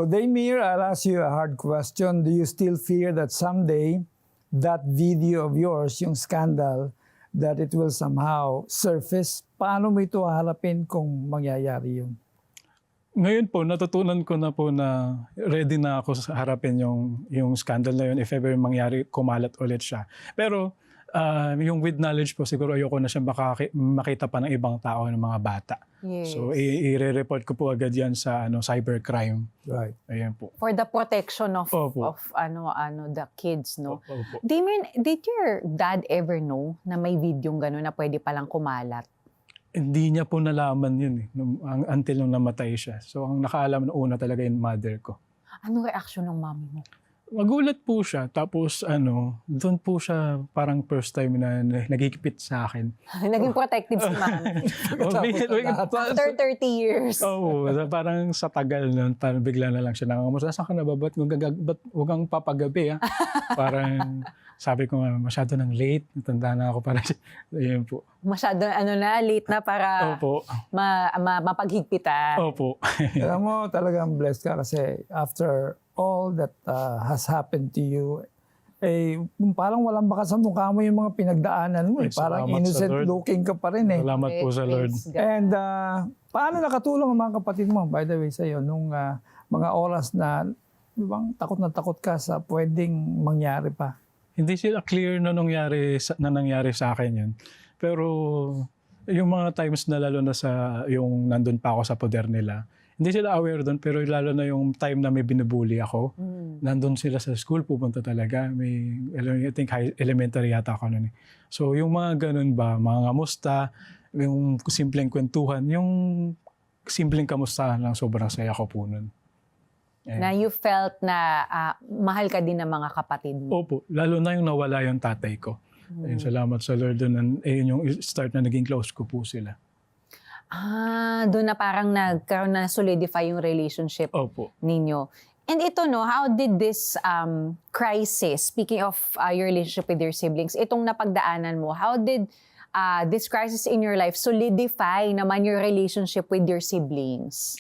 So, Damir, I'll ask you a hard question. Do you still fear that someday that video of yours, yung scandal, that it will somehow surface? Paano mo ito haharapin kung mangyayari yun? Ngayon po, natutunan ko na po na ready na ako sa harapin yung scandal na yun if ever mangyari, kumalat ulit siya. Pero yung with knowledge po, siguro ayoko na siya makita pa ng ibang tao, ng mga bata. Yes. So, i-report ko po agad yan sa cybercrime. Right. Ayan po. For the protection of Opo. the kids, no? Opo. Damien, did your dad ever know na may videong gano'n na pwede palang kumalat? Hindi niya po nalaman yun until nung namatay siya. So, ang nakaalam na una talaga yung mother ko. Anong reaction ng mami mo? Magulat po siya. Tapos doon po siya parang first time na nagigipit sa akin. Naging protective si mami. After 30 years. Oo, parang sa tagal nun, parang bigla na lang siya nangangamusta. Saan ka na ba? Ba't huwag kang papagabi? Ha? Parang sabi ko nga, masyado nang late. Natanda na ako para siya. Ayun po. Masyado late na para Opo. mapaghigpitan. Opo. Alam mo, talagang blessed ka kasi after all that has happened to you, parang walang baka sa mukha mo yung mga pinagdaanan mo. Parang Salamat sa innocent Lord. looking ka pa rin. Salamat po sa Lord. Praise God. And paano nakatulong ang mga kapatid mo, by the way, sa'yo, nung mga oras na takot ka sa pwedeng mangyari pa? Hindi sila clear na nangyari sa akin yun. Pero yung mga times na lalo na yung nandun pa ako sa poder nila, hindi sila aware doon, pero lalo na yung time na may binubuli ako, nandun sila sa school, pupunta talaga. I think elementary yata ako noon. So yung mga ganun ba, mga kamusta, yung simpleng kwentuhan, yung simpleng kamustahan lang, sobrang saya ko po nun. Na you felt na mahal ka din ng mga kapatid mo. Opo, lalo na yung nawala yung tatay ko. Ayun, salamat sa Lord doon. Ayun yung start na naging close ko po sila. Doon na parang nagkaroon na solidify yung relationship Opo. ninyo. And ito, no, how did this crisis, speaking of your relationship with your siblings, itong napagdaanan mo, how did this crisis in your life solidify naman your relationship with your siblings?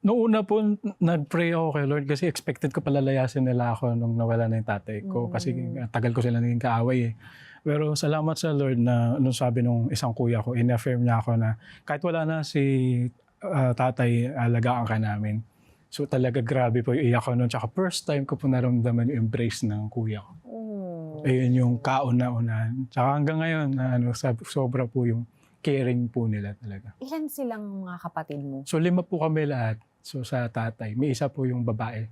Noong una po, nag-pray ako kay Lord kasi expected ko palalayasin nila ako nung nawala na yung tatay ko kasi tagal ko sila naging kaaway eh. Pero salamat sa Lord na nung sabi nung isang kuya ko, in-affirm niya ako na kahit wala na si tatay, alagaan ka namin. So talaga grabe po yung iyak ko noon. Tsaka first time ko po naramdaman yung embrace ng kuya ko. Ayun yung kauna-unahan. Tsaka hanggang ngayon, sobra po yung caring po nila talaga. Ilan silang mga kapatid mo? So 5 po kami lahat. So sa tatay, may isa po yung babae.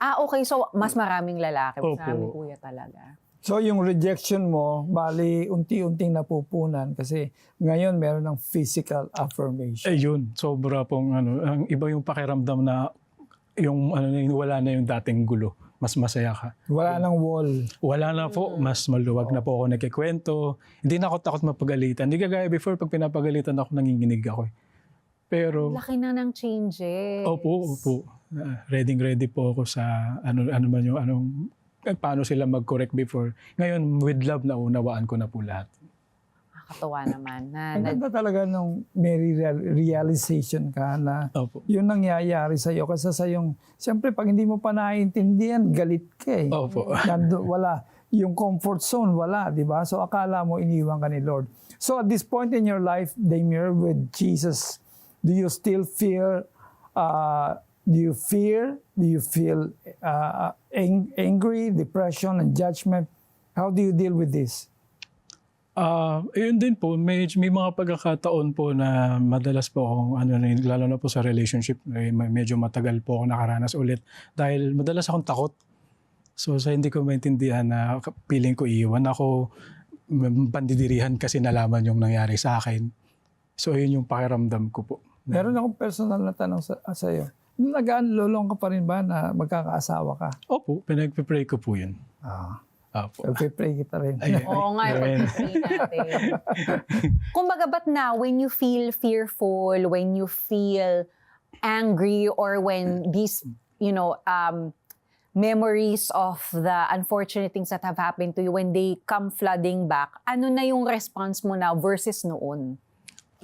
Okay. So, mas maraming lalaki. Mas Opo. maraming kuya talaga. So yung rejection mo, bali unti-unting napupunan kasi ngayon meron ng physical affirmation. Ayun, sobra pong ang iba yung pakiramdam na yung wala na yung dating gulo. Mas masaya ka. Wala nang wall. Wala na po, mas maluwag na po ako nagkikwento. Hindi na ako takot mapagalitan. Hindi kagaya before, pag pinapagalitan ako, nanginginig ako. Pero, Laki na ng changes. opo. Ready po ako sa ano man yung paano sila mag-correct before. Ngayon, with love, naunawaan ko na po lahat. Nakakatawa naman. Ang ganda talaga nung may realization ka na Opo. yun nangyayari sa'yo. Kasi siyempre pag hindi mo pa naiintindihan, galit ka eh. Opo. Wala. Yung comfort zone, wala, di ba? So akala mo iniwan ka ni Lord. So at this point in your life, Damir, with Jesus, do you still feel, do you feel angry, depression, and judgment? How do you deal with this? Ayun din po, may mga pagkakataon po na madalas po akong, lalo na po sa relationship, medyo matagal po ako nakaranas ulit. Dahil madalas akong takot. So sa hindi ko maintindihan na piling ko iiwan ako, pandidirihan kasi nalaman yung nangyari sa akin. So ayun yung pakiramdam ko po. Meron akong personal na tanong sa iyo. Nag-lolong ka pa rin ba na magkakaasawa ka? Opo, pinag-pray ko po yun. Opo. Pag-pray kita rin. Oo nga, pag-pray natin. Kumbaga, but now, when you feel fearful, when you feel angry, or when these, memories of the unfortunate things that have happened to you, when they come flooding back, ano na yung response mo now versus noon?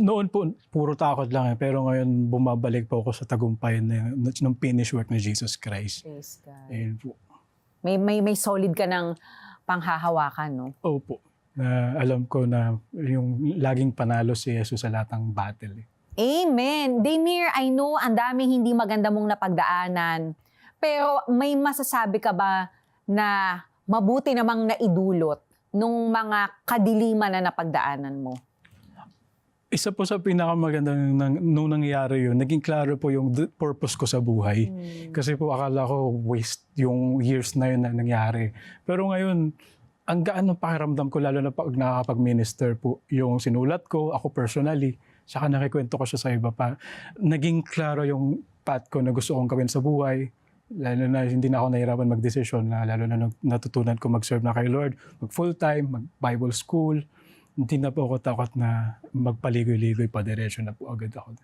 Noon po, puro takot lang pero ngayon bumabalik po ako sa tagumpay ng finished work ni Jesus Christ. Praise God. Ayun po. May solid ka ng panghahawakan, no? Opo. Na alam ko na yung laging panalo si Jesus sa lahat ng battle. Amen. Damir, I know ang daming hindi maganda mong napagdaanan. Pero may masasabi ka ba na mabuti namang naidulot nung mga kadiliman na napagdaanan mo? Isa po sa pinakamaganda nung nangyari yun, naging klaro po yung purpose ko sa buhay. Kasi po akala ko waste yung years na yun na nangyari. Pero ngayon, ang gaan ng pakiramdam ko, lalo na pag nakakapag-minister po, yung sinulat ko, ako personally, saka nakikwento ko siya sa iba pa. Naging klaro yung path ko na gusto kong gawin sa buhay. Lalo na hindi na ako nahirapan mag-desisyon, lalo na natutunan ko mag-serve na kay Lord, mag-full-time, mag-Bible school. Hindi na po ako takot na magpaligoy-ligoy pa, diretso na po agad ako.